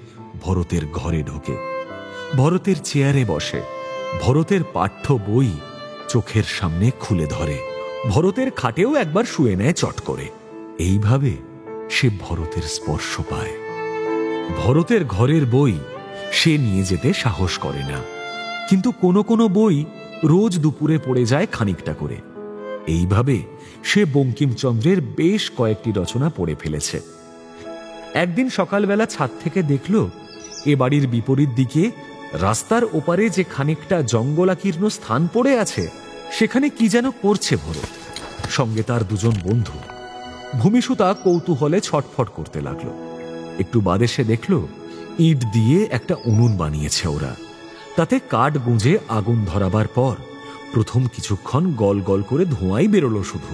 ভরতের ঘরে ঢোকে। ভরতের চেয়ারে বসে, ভরতের পাঠ্য বই চোখের সামনে খুলে ধরে। ভরতের খাটেও একবার শুয়ে নেয় চট করে। এইভাবে সে ভরতের স্পর্শ পায়। ভরতের ঘরের বই সে নিয়ে যেতে সাহস করে না, কিন্তু কোনো কোনো বই রোজ দুপুরে পড়ে যায় খানিকটা করে। এইভাবে সে বঙ্কিমচন্দ্রের বেশ কয়েকটি রচনা পড়ে ফেলেছে। একদিন সকালবেলা ছাদ থেকে দেখল এ বাড়ির বিপরীত দিকে রাস্তার ওপারে যে খানিকটা জঙ্গলাকীর্ণ স্থান পড়ে আছে, সেখানে কি যেন করছে ভরত, সঙ্গে তার দুজন বন্ধু। ভূমিসুতা কৌতূহলে ছটফট করতে লাগলো। একটু বাদে সে দেখল ইট দিয়ে একটা উনুন বানিয়েছে ওরা। তাতে কাঠ গুঁজে আগুন ধরাবার পর প্রথম কিছুক্ষণ গল গল করে ধোঁয়াই বেরোলো শুধু।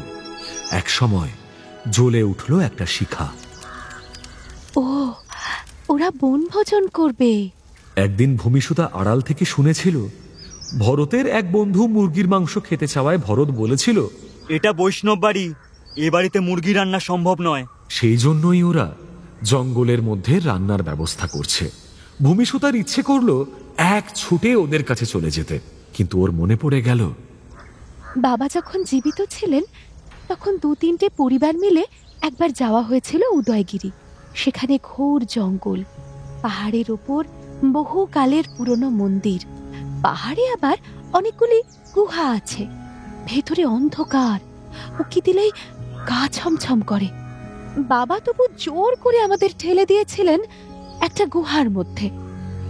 এক সময় জ্বলে উঠল একটা শিখা। ও, ওরা বনভোজন করবে। একদিন ভূমিসুতা আড়াল থেকে শুনেছিল ভরতের এক বন্ধু মুরগির মাংস খেতে চাওয়ায় ভরত বলেছিল, এটা বৈষ্ণব বাড়ি, এ বাড়িতে মুরগি রান্না সম্ভব নয়। সেই জন্যই ওরা জঙ্গলের মধ্যে রান্নার ব্যবস্থা করছে। ভূমিসুতার ইচ্ছে করল এক ছুটে ওদের কাছে চলে যেতে, কিন্তু ওর মনে পড়ে গেল বাবা যখন জীবিত ছিলেন তখন 2-3টে পরিবার মিলে একবার যাওয়া হয়েছিল উদয়গিরি। সেখানে ঘোর জঙ্গল, পাহাড়ের ওপর বহুকালের পুরনো মন্দির, পাহাড়ে আবার অনেকগুলি গুহা আছে, ভেতরে অন্ধকার, উকি দিলেই গা ছমছম করে। বাবা তবু জোর করে আমাদের ঠেলে দিয়েছিলেন একটা গুহার মধ্যে।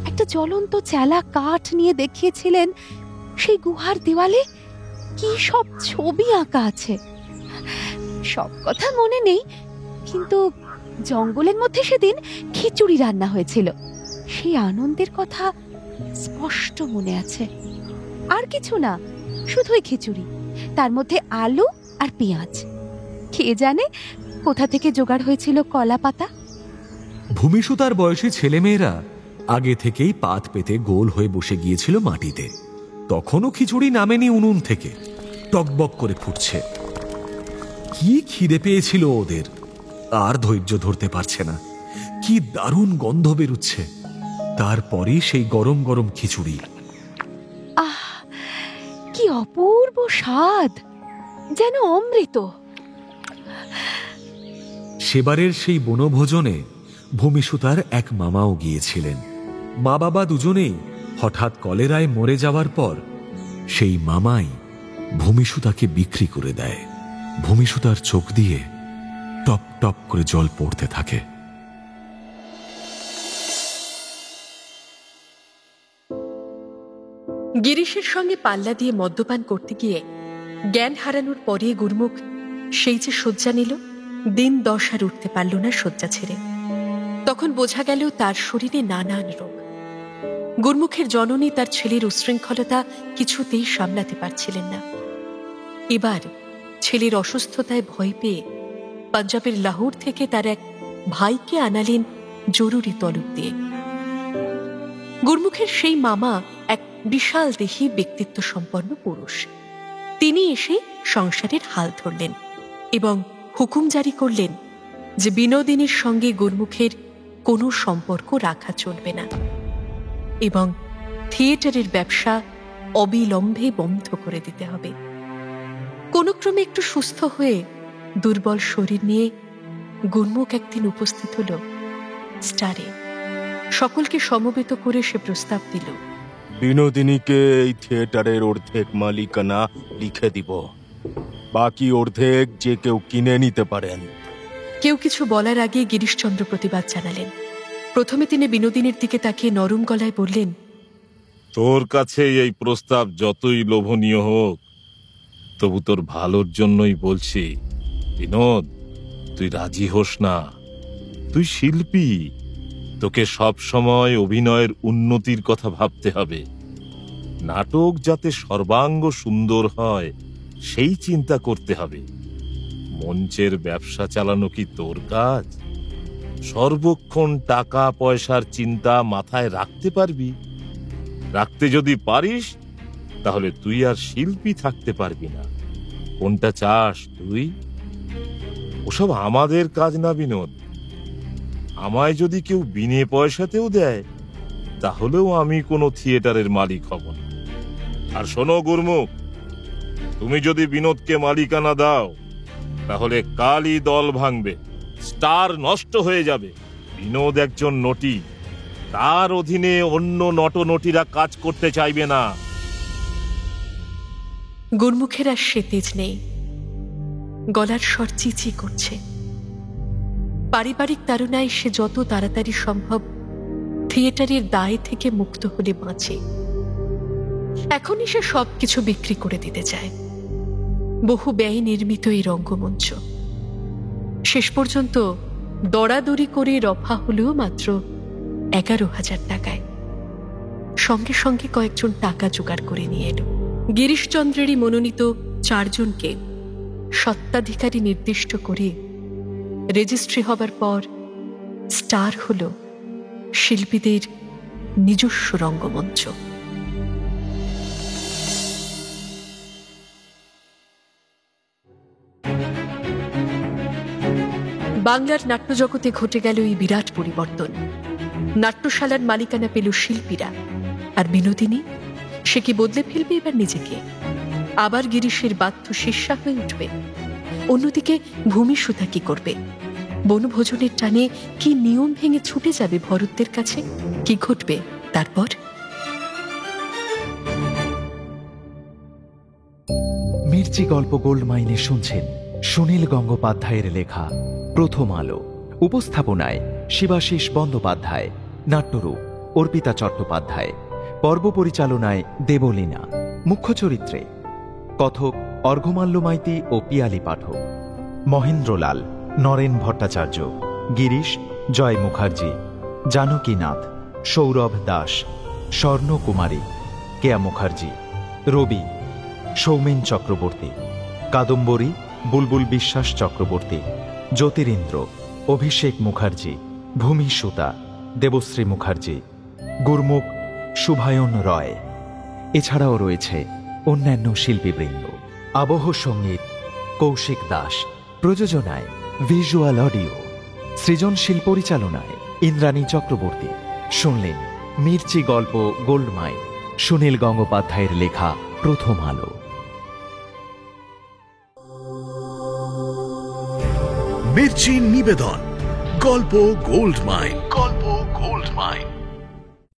একটা জ্বলন্ত চেলা কাঠ নিয়ে দেখিয়েছিলেন সেই গুহার দেওয়ালে কি সব ছবি আঁকা আছে। সব কথা মনে নেই, কিন্তু জঙ্গলের মধ্যে সেদিন খিচুড়ি রান্না হয়েছিল, সেই আনন্দের কথা স্পষ্ট মনে আছে। আর কিছু না, শুধুই খিচুড়ি, তার মধ্যে আলু আর পেঁয়াজ। কে জানে কোথা থেকে জোগাড় হয়েছিল কলা পাতা। ভূমিসুতার বয়সী ছেলেমেয়েরা আগে থেকেই পাত পেতে গোল হয়ে বসে গিয়েছিল মাটিতে। তখনও খিচুড়ি নামেনি উনুন থেকে, টকবক করে ফুটছে। কি খিদে পেয়েছিল ওদের, আর ধৈর্য ধরতে পারছে না। কি দারুণ গন্ধ বেরুচ্ছে। তারপরই সেই গরম গরম খিচুড়ি। আহ, কি অপূর্ব স্বাদ, যেন অমৃত। সেবারের সেই বনভোজনে ভূমিসুতার এক মামাও গিয়েছিলেন। মা বাবা দুজনেই হঠাৎ কলেরায় মরে যাওয়ার পর সেই মামাই ভূমিসুতাকে বিক্রি করে দেয়। ভূমিসুতার চোখ দিয়ে টপ টপ করে জল পড়তে থাকে। গিরিশের সঙ্গে পাল্লা দিয়ে মদ্যপান করতে গিয়ে জ্ঞান হারানোর পরে গুরমুখ সেই যে শয্যা নিল, দিন 10 আর উঠতে পারল না শয্যা ছেড়ে। তখন বোঝা গেল তার শরীরে নানান রোগ। গুরমুখের জননী তার ছেলের উশৃঙ্খলতা কিছুতেই সামলাতে পারছিলেন না। এবার ছেলের অসুস্থতায় ভয় পেয়ে পাঞ্জাবের লাহোর থেকে তার এক ভাইকে আনালেন জরুরি তলব দিয়ে। গুরমুখের সেই মামা এক বিশাল দেহী ব্যক্তিত্ব সম্পন্ন পুরুষ। তিনি এসে সংসারের হাল ধরলেন এবং হুকুম জারি করলেন যে বিনোদিনীর সঙ্গে গুরমুখের কোনো সম্পর্ক রাখা চলবে না এবং থিয়েটারের ব্যবসা অবিলম্বে বন্ধ করে দিতে হবে। কোনো ক্রমে একটু সুস্থ হয়ে দুর্বল শরীর নিয়ে গুরমুখ একদিন উপস্থিত হল স্টারে। সকলকে সমবেত করে সে প্রস্তাব দিল, বিনোদিনীকে এই থিয়েটারের অর্ধেক মালিকানা লিখে দিব, বাকি অর্ধেক যে কেউ কিনে নিতে পারেন। কেউ কিছু বলার আগে গিরিশচন্দ্র প্রতিবাদ জানালেন। প্রথমে তিনি বিনোদিনীর দিকে তাকিয়ে নরম গলায় বললেন, তোর কাছে এই প্রস্তাব যতই লোভনীয় হোক, তবু তোর ভালোর জন্যই বলছি। বিনোদ, তুই রাজি হোস না। তুই শিল্পী, তোকে সব সময় অভিনয়ের উন্নতির কথা ভাবতে হবে। নাটক যাতে সর্বাঙ্গ সুন্দর হয় সেই চিন্তা করতে হবে। মঞ্চের ব্যবসা চালানো কি তোর কাজ? সর্বক্ষণ টাকা পয়সার চিন্তা মাথায় রাখতে পারবি? রাখতে যদি পারিস তাহলে তুই আর শিল্পী থাকতে পারবি না। কোনটা চাস তুই? ওসব আমাদের কাজ না বিনোদ। আমায় যদি কেউ বিনে পয়সাতেও দেয় তাহলেও আমি কোনো থিয়েটারের মালিক হব না। আর শোনো গুরমুখ, তুমি যদি বিনোদকে মালিকানা দাও তাহলে কালই দল ভাঙবে, স্টার নষ্ট হয়ে যাবে। বিনোদ একজন নটি, তার অধীনে অন্য নটনটিরা কাজ করতে চাইবে না। গুরমুখের আর সে তেজ নেই, গলার স্বর চিচি করছে। পারিবারিক তাড়নায় সে যত তাড়াতাড়ি সম্ভব থিয়েটারের দায় থেকে মুক্ত হলে বাঁচে। এখনই সে সবকিছু বিক্রি করে দিতে চায়। বহু ব্যয় নির্মিত এই রঙ্গমঞ্চ, শেষ পর্যন্ত দরাদরি করে রফা হলেও মাত্র 11,000 টাকায়। সঙ্গে সঙ্গে কয়েকজন টাকা জোগাড় করে নিয়ে এলো। গিরিশচন্দ্রেরই মনোনীত 4 জনকে স্বত্বাধিকারী নির্দিষ্ট করে রেজিস্ট্রি হবার পর স্টার হল শিল্পীদের নিজস্ব রঙ্গমঞ্চ। বাংলার নাট্যজগতে ঘটে গেল এই বিরাট পরিবর্তন। নাট্যশালার মালিকানা পেল শিল্পীরা, আর বিনোদিনী সে কি বদলে ফেলবে এবার নিজেকে? আবার গিরিশের বাধ্য শিষ্যা হয়ে উঠবে। অন্যদিকে ভূমিসুধা কি করবে? বনভোজনের টানে কি নিয়ম ভেঙে ছুটে যাবে ভরতদের কাছে? কি ঘটবে তারপর? মির্চি গল্প গোল্ডমাইনে শুনছেন সুনীল গঙ্গোপাধ্যায়ের লেখা প্রথম আলো। উপস্থাপনায় শিবাশিস বন্দ্যোপাধ্যায়, নাট্যরূপ অর্পিতা চট্টোপাধ্যায়, পর্ব পরিচালনায় দেবলীনা, মুখ্য চরিত্রে কথক অর্ঘ্যমাল্য মাইতি ও পিয়ালি পাঠক, মহেন্দ্রলাল নরেন ভট্টাচার্য, গিরিশ জয় মুখার্জি, জানকীনাথ সৌরভ দাস, স্বর্ণকুমারী কেয়া মুখার্জি, রবি সৌমেন চক্রবর্তী, কাদম্বরী বুলবুল বিশ্বাস চক্রবর্তী, জ্যোতিরিন্দ্র অভিষেক মুখার্জি, ভূমি সুতা দেবশ্রী মুখার্জি, গুরমুখ শুভায়ন রয়। এছাড়াও রয়েছে অন্যান্য শিল্পীবৃন্দ। আবহ সঙ্গীত কৌশিক দাস, প্রযোজনায় ভিজুয়াল অডিও, সৃজনশীল পরিচালনায় ইন্দ্রাণী চক্রবর্তী। শুনলেন মির্চি গল্প গোল্ডমাইন, সুনীল গঙ্গোপাধ্যায়ের লেখা প্রথম আলো। মির্চি নিবেদন গল্প গোল্ডমাইন। গল্প গোল্ডমাইন।